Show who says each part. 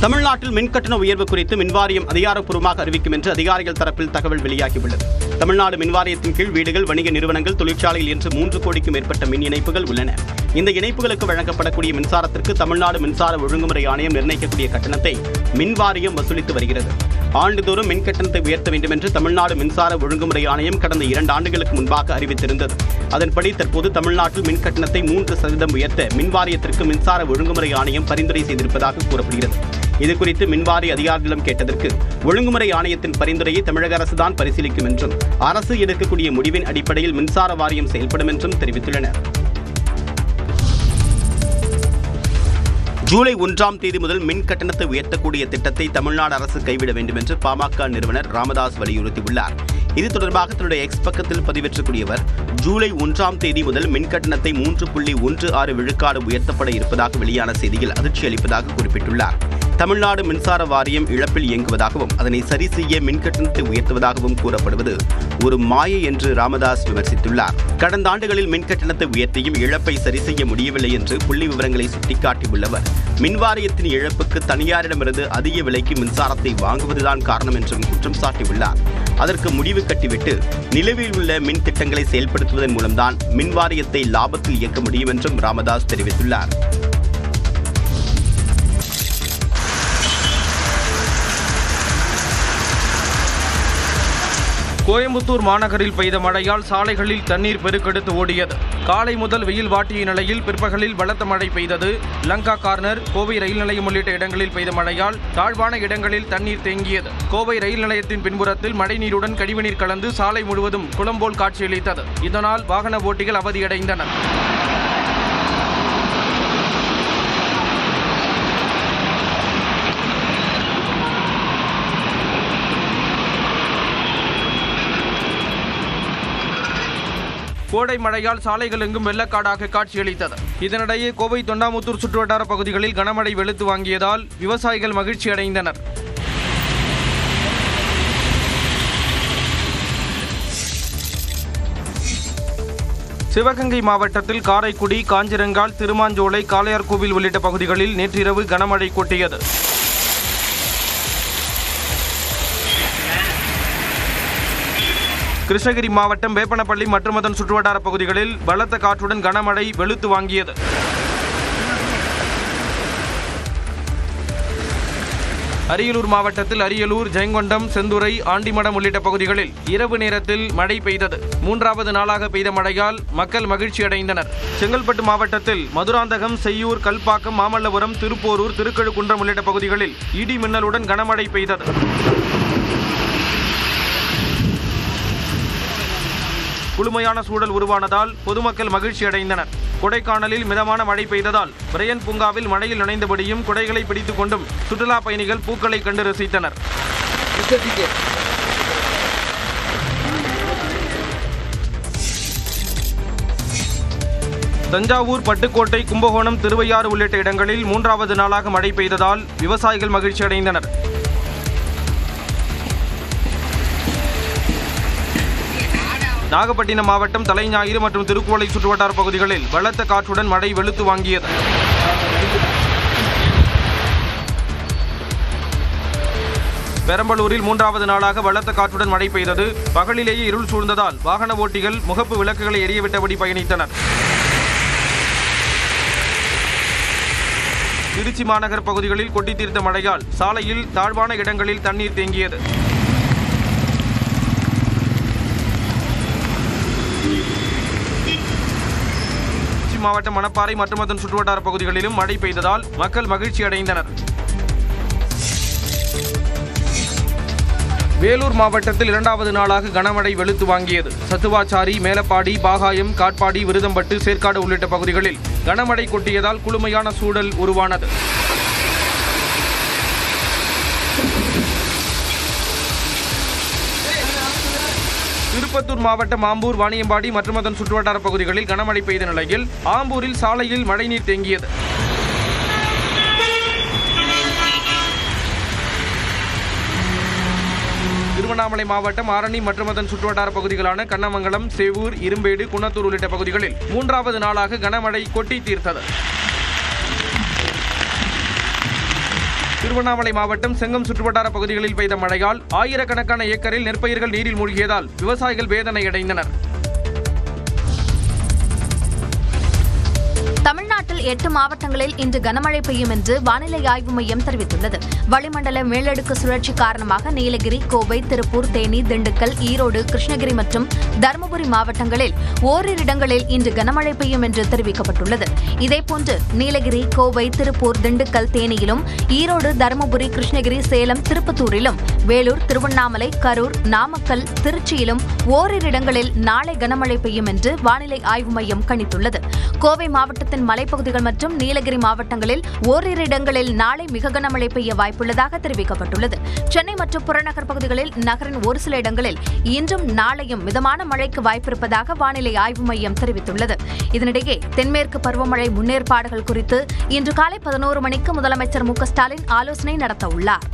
Speaker 1: தமிழ்நாட்டில் மின்கட்டண உயர்வு குறித்து மின்வாரியம் அதிகாரப்பூர்வமாக அறிவிக்கும் என்று அதிகாரிகள் தரப்பில் தகவல் வெளியாகியுள்ளது. தமிழ்நாடு மின்வாரியத்தின் கீழ் வீடுகள், வணிக நிறுவனங்கள், தொழிற்சாலையில் என்று 3 கோடிக்கும் மேற்பட்ட மின் இணைப்புகள் உள்ளன. இந்த இணைப்புகளுக்கு வழங்கப்படக்கூடிய மின்சாரத்திற்கு தமிழ்நாடு மின்சார ஒழுங்குமுறை ஆணையம் நிர்ணயிக்கக்கூடிய கட்டணத்தை மின்வாரியம் வசூலித்து வருகிறது. ஆண்டுதோறும் மின் கட்டணத்தை உயர்த்த வேண்டும் என்று தமிழ்நாடு மின்சார ஒழுங்குமுறை ஆணையம் கடந்த 2 ஆண்டுகளுக்கு முன்பாக அறிவித்திருந்தது. அதன்படி தற்போது தமிழ்நாட்டில் மின் கட்டணத்தை 3% உயர்த்த மின்வாரியத்திற்கு மின்சார ஒழுங்குமுறை ஆணையம் பரிந்துரை செய்திருப்பதாக கூறப்படுகிறது. இதுகுறித்து மின்வாரி அதிகாரிகளிடம் கேட்டதற்கு ஒழுங்குமுறை ஆணையத்தின் பரிந்துரையை தமிழக அரசுதான் பரிசீலிக்கும் என்றும் அரசு எடுக்கக்கூடிய முடிவின் அடிப்படையில் மின்சார வாரியம் செயல்படும் என்றும் தெரிவித்துள்ளனர். ஜூலை 1ஆம் தேதி முதல் மின் கட்டணத்தை உயர்த்தக்கூடிய திட்டத்தை தமிழ்நாடு அரசு கைவிட வேண்டும் என்று பாமக நிறுவனர் ராமதாஸ் வலியுறுத்தியுள்ளார். இது தொடர்பாக தன்னுடைய எக்ஸ் பக்கத்தில் பதிவேற்றக்கூடியவர், ஜூலை 1ஆம் தேதி முதல் மின் கட்டணத்தை 3.16 விழுக்காடு உயர்த்தப்பட இருப்பதாக வெளியான செய்தியில் அதிர்ச்சி அளிப்பதாக குறிப்பிட்டுள்ளார். தமிழ்நாடு மின்சார வாரியம் இழப்பில் இயங்குவதாகவும் அதனை சரி செய்ய மின் கட்டணத்தை உயர்த்துவதாகவும் கூறப்படுவது ஒரு மாயை என்று ராமதாஸ் விமர்சித்துள்ளார். கடந்த ஆண்டுகளில் மின் கட்டணத்தை உயர்த்தியும் இழப்பை சரி செய்ய முடியவில்லை என்று புள்ளி விவரங்களை சுட்டிக்காட்டியுள்ளவர், மின்வாரியத்தின் இழப்புக்கு தனியாரிடமிருந்து அதிக விலைக்கு மின்சாரத்தை வாங்குவதுதான் காரணம் என்றும் குற்றம் சாட்டியுள்ளார். அதற்கு முடிவு கட்டிவிட்டு நிலுவையில் உள்ள மின் திட்டங்களை செயல்படுத்துவதன் மூலம்தான் மின்வாரியத்தை லாபத்தில் இயக்க முடியும் என்றும் ராமதாஸ் தெரிவித்துள்ளார்.
Speaker 2: கோயம்புத்தூர் மாநகரில் பெய்த மழையால் சாலைகளில் தண்ணீர் பெருக்கெடுத்து ஓடியது. காலை முதல் வெயில் வாட்டிய நிலையில் பிற்பகலில் பலத்த மழை பெய்தது. லங்கா கார்னர், கோவை ரயில் நிலையம் உள்ளிட்ட இடங்களில் பெய்த மழையால் தாழ்வான இடங்களில் தண்ணீர் தேங்கியது. கோவை ரயில் நிலையத்தின் பின்புறத்தில் மழைநீருடன் கழிவுநீர் கலந்து சாலை முழுவதும் குளம் போல் காட்சியளித்தது. இதனால் வாகன ஓட்டிகள் அவதியடைந்தனர். கோடை மழையால் சாலைகள் எங்கும் வெள்ளக்காடாக காட்சியளித்தது. இதனிடையே கோவை தொண்டாமுத்தூர் சுற்றுவட்டார பகுதிகளில் கனமழை வெளுத்து வாங்கியதால் விவசாயிகள் மகிழ்ச்சி அடைந்தனர். சிவகங்கை மாவட்டத்தில் காரைக்குடி, காஞ்சிரங்கால், திருமாஞ்சோலை, காளையார்கோவில் உள்ளிட்ட பகுதிகளில் நேற்றிரவு கனமழை கொட்டியது. கிருஷ்ணகிரி மாவட்டம் வேப்பனப்பள்ளி மற்றும் அதன் சுற்றுவட்டார பகுதிகளில் பலத்த காற்றுடன் கனமழை வெளுத்து வாங்கியது. அரியலூர் மாவட்டத்தில் அரியலூர், ஜெயங்கொண்டம், செந்துறை, ஆண்டிமடம் உள்ளிட்ட பகுதிகளில் இரவு நேரத்தில் மழை பெய்தது. 3வது நாளாக பெய்த மழையால் மக்கள் மகிழ்ச்சி அடைந்தனர். செங்கல்பட்டு மாவட்டத்தில் மதுராந்தகம், செய்யூர், கல்பாக்கம், மாமல்லபுரம், திருப்போரூர், திருக்கழுக்குன்றம் உள்ளிட்ட பகுதிகளில் இடி மின்னலுடன் கனமழை பெய்தது. குளுமையான சூழல் உருவானதால் பொதுமக்கள் மகிழ்ச்சி அடைந்தனர். கொடைக்கானலில் மிதமான மழை பெய்ததால் பிரையன் பூங்காவில் மழையில் நனைந்தபடியும் குடைகளை பிடித்துக் கொண்டும் சுற்றுலா பயணிகள் பூக்களை கண்டு ரசித்தனர். தஞ்சாவூர், பட்டுக்கோட்டை, கும்பகோணம், திருவையாறு உள்ளிட்ட இடங்களில் 3வது நாளாக மழை பெய்ததால் விவசாயிகள் மகிழ்ச்சி அடைந்தனர். நாகப்பட்டினம் மாவட்டம் தலைஞாயிறு மற்றும் திருக்குவளை சுற்றுவட்டார பகுதிகளில் பலத்த காற்றுடன் மழை வெளுத்து வாங்கியது. பெரம்பலூரில் 3வது நாளாக பலத்த காற்றுடன் மழை பெய்தது. பகலிலேயே இருள் சூழ்ந்ததால் வாகன ஓட்டிகள் முகப்பு விளக்குகளை எரியவிட்டபடி பயணித்தனர். திருச்சி மாநகர் பகுதிகளில் கொட்டி தீர்த்த மழையால் சாலையில் தாழ்வான இடங்களில் தண்ணீர் தேங்கியது. மாவட்டம் மணப்பாறை மற்றும் அதன் சுற்றுவட்டார பகுதிகளிலும் மழை பெய்ததால் மக்கள் மகிழ்ச்சி அடைந்தனர். வேலூர் மாவட்டத்தில் 2வது நாளாக கனமழை வெளுத்து வாங்கியது. சத்துவாச்சாரி, மேலப்பாடி, பாகாயம், காட்பாடி, விருதம்பட்டு, சேற்காடு உள்ளிட்ட பகுதிகளில் கனமழை கொட்டியதால் குளுமையான சூழல் உருவானது. திருப்பத்தூர் மாவட்டம் ஆம்பூர், வாணியம்பாடி மற்றும் அதன் சுற்றுவட்டார பகுதிகளில் கனமழை பெய்த நிலையில் ஆம்பூரில் சாலையில் மழைநீர் தேங்கியது. திருவண்ணாமலை மாவட்டம் ஆரணி மற்றும் அதன் சுற்றுவட்டார பகுதிகளான கண்ணமங்கலம், சேவூர், இரும்பேடு, குன்னத்தூர் உள்ளிட்ட பகுதிகளில் 3வது நாளாக கனமழை கொட்டி தீர்த்தது. திருவண்ணாமலை மாவட்டம் செங்கம் சுற்றுவட்டார பகுதிகளில் பெய்த மழையால் ஆயிரக்கணக்கான ஏக்கரில் நெற்பயிர்கள் நீரில் மூழ்கியதால் விவசாயிகள் வேதனையடைந்தனர்.
Speaker 3: தமிழ்நாட்டில் 8 மாவட்டங்களில் இன்று கனமழை பெய்யும் என்று வானிலை ஆய்வு மையம் தெரிவித்துள்ளது. வளிமண்டல மேலடுக்கு சுழற்சி காரணமாக நீலகிரி, கோவை, திருப்பூர், தேனி, திண்டுக்கல், ஈரோடு, கிருஷ்ணகிரி மற்றும் தருமபுரி மாவட்டங்களில் ஓரிரு இடங்களில் இன்று கனமழை பெய்யும் என்று தெரிவிக்கப்பட்டுள்ளது. இதேபோன்று நீலகிரி, கோவை, திருப்பூர், திண்டுக்கல், தேனியிலும், ஈரோடு, தருமபுரி, கிருஷ்ணகிரி, சேலம், திருப்பத்தூரிலும், வேலூர், திருவண்ணாமலை, கரூர், நாமக்கல், திருச்சியிலும் ஓரிரு இடங்களில் நாளை கனமழை பெய்யும் என்று வானிலை ஆய்வு மையம் கணித்துள்ளது. கோவை மாவட்டத்தில் மலைப்பகுதிகள் மற்றும் நீலகிரி மாவட்டங்களில் ஓரிரு இடங்களில் நாளை மிக கனமழை பெய்ய வாய்ப்புள்ளதாக தெரிவிக்கப்பட்டுள்ளது. சென்னை மற்றும் புறநகர் பகுதிகளில் நகரின் ஒரு சில இடங்களில் இன்றும் நாளையும் மிதமான மழைக்கு வாய்ப்பிருப்பதாக வானிலை ஆய்வு மையம் தெரிவித்துள்ளது. இதனிடையே தென்மேற்கு பருவமழை முன்னேற்பாடுகள் குறித்து இன்று காலை 11 மணிக்கு முதலமைச்சர் மு.க. ஸ்டாலின் ஆலோசனை நடத்த உள்ளார்.